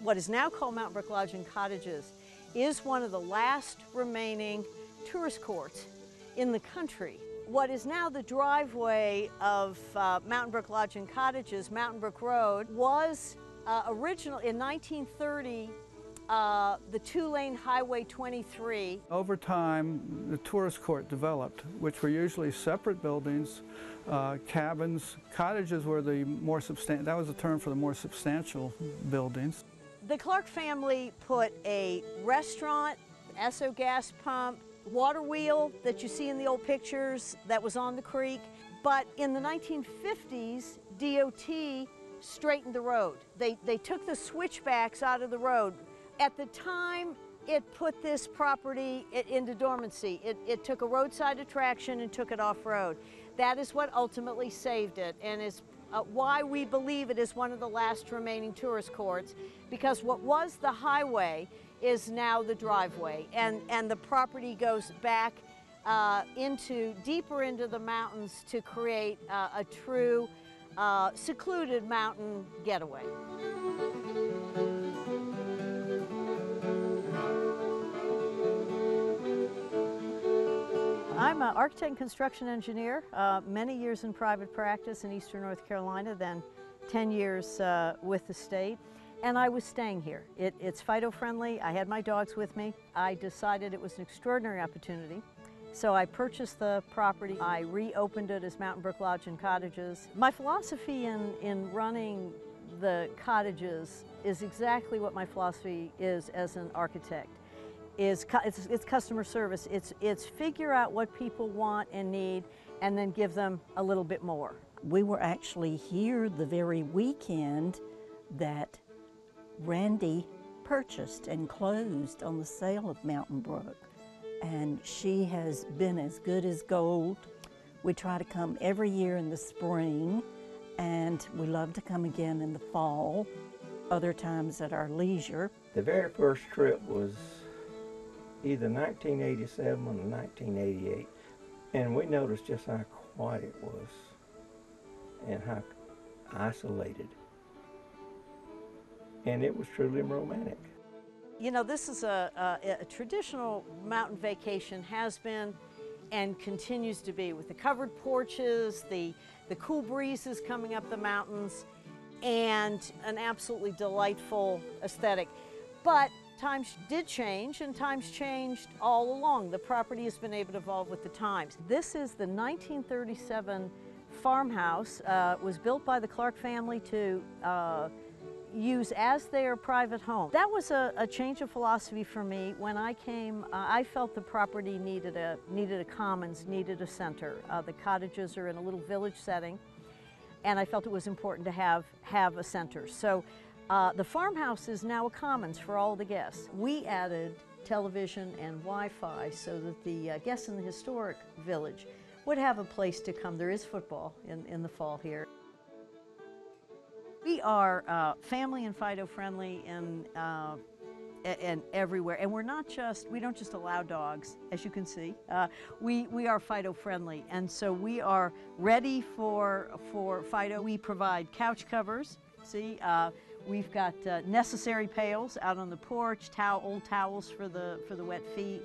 What is now called Mountain Brook Lodge and Cottages is one of the last remaining tourist courts in the country. What is now the driveway of Mountain Brook Lodge and Cottages, Mountain Brook Road, was original in 1930 the two-lane Highway 23. Over time, the tourist court developed, which were usually separate buildings, cabins. Cottages were the more substantial, that was the term for the more substantial buildings. The Clark family put a restaurant, Esso gas pump, water wheel that you see in the old pictures that was on the creek. But in the 1950s, DOT straightened the road. They took the switchbacks out of the road. At the time, it put this property into dormancy. It took a roadside attraction and took it off-road. That is what ultimately saved it, and is why we believe it is one of the last remaining tourist courts, because what was the highway is now the driveway, and the property goes back deeper into the mountains to create a true secluded mountain getaway. I'm an architect and construction engineer, many years in private practice in Eastern North Carolina, then 10 years with the state. And I was staying here. It's Fido-friendly. I had my dogs with me. I decided it was an extraordinary opportunity. So I purchased the property. I reopened it as Mountain Brook Lodge and Cottages. My philosophy in running the cottages is exactly what my philosophy is as an architect. It's customer service. It's figure out what people want and need and then give them a little bit more. We were actually here the very weekend that Randy purchased and closed on the sale of Mountain Brook. And she has been as good as gold. We try to come every year in the spring, and we love to come again in the fall, other times at our leisure. The very first trip was either 1987 or 1988, and we noticed just how quiet it was and how isolated. And it was truly romantic. You know, this is a traditional mountain vacation, has been and continues to be, with the covered porches, the cool breezes coming up the mountains, and an absolutely delightful aesthetic. But times did change, and times changed all along. The property has been able to evolve with the times. This is the 1937 farmhouse. Was built by the Clark family to use as their private home. That was a change of philosophy for me. When I came, I felt the property needed a commons, needed a center. The cottages are in a little village setting, and I felt it was important to have a center. So the farmhouse is now a commons for all the guests. We added television and Wi-Fi so that the guests in the historic village would have a place to come. There is football in the fall here. We are family and Fido-friendly and everywhere, and we don't just allow dogs, as you can see. We are Fido-friendly, and so we are ready for Fido. We provide couch covers. See, we've got necessary pails out on the porch, old towels for the wet feet.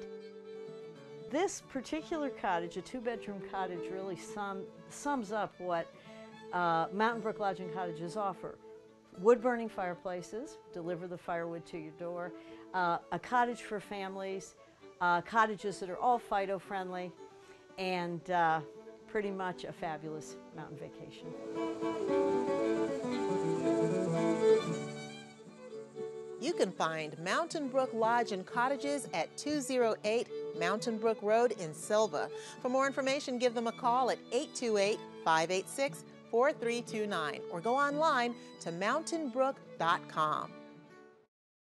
This particular cottage, a two-bedroom cottage, really sums up what Mountain Brook Lodge and Cottages offer. Wood-burning fireplaces, deliver the firewood to your door, a cottage for families, cottages that are all Fido-friendly, and pretty much a fabulous mountain vacation. You can find Mountain Brook Lodge and Cottages at 208 Mountain Brook Road in Sylva. For more information, give them a call at 828-586-4329 or go online to mountainbrook.com.